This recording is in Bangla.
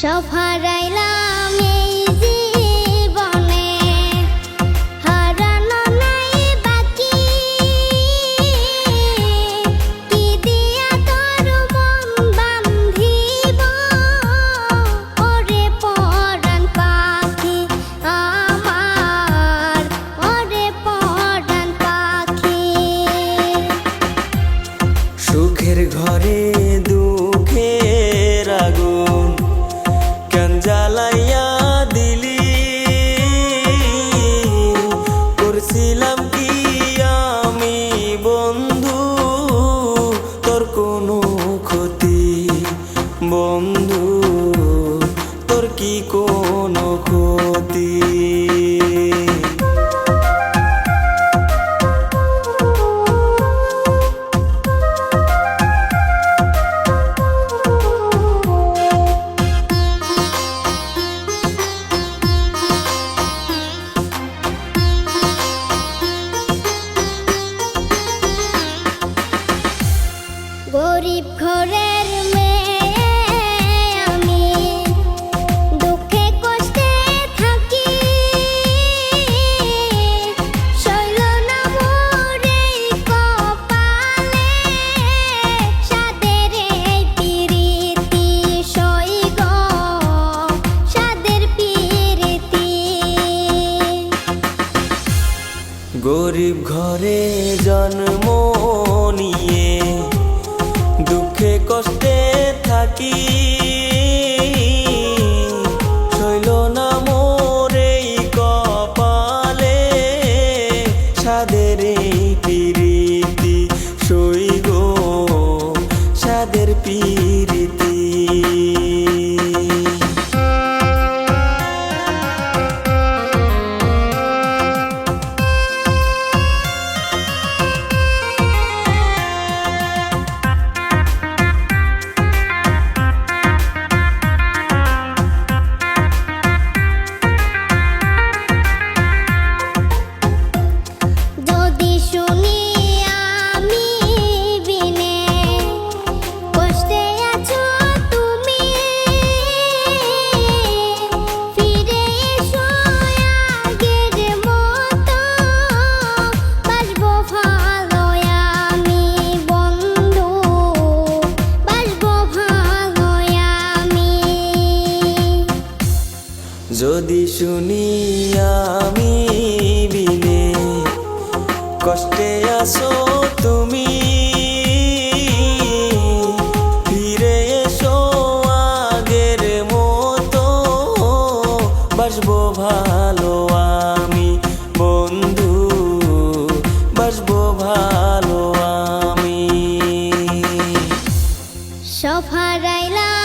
সব হারাইলাম এই জীবনে, হারানো নাই বাকি। কি দিয়া তোর মন বান্ধিব, ওরে পরাণ পাখি আমার, ওরে পরাণ পাখি। সুখের ঘরে দুঃখের আগুন কেন জ্বালাইয়া দিলি, করছিলাম কি আমি বন্ধু তোর কোনো ক্ষতি, বন্ধু তোর কি কোনো ক্ষতি। গরিব ঘরের মেয়ে আমি, দুঃখে কষ্টে থাকি। সইল না মোর এই কপালে, সাদের এই পিরিতি সই গো, সাদের পিরিতি। গরিব ঘরে জন্ম নিয়ে দুঃখে কষ্টে থাকি, সইল না মোর এই কপালে, সাদের এই পিরিতি সই গো, সাদের পিরিতি। যদি শুনি আমি বিনে কষ্টে আছো তুমি, ফিরে এসো আগের মতো, বাসবো ভালো আমি বন্ধু, বাসবো ভালো আমি। যদি শুনি আমি বিনে কষ্টে আছো তুমি, ফিরে এসো আগের মতো, বাসবো ভালো আমি বন্ধু, বাসবো ভালো আমি। সব হারাইলাম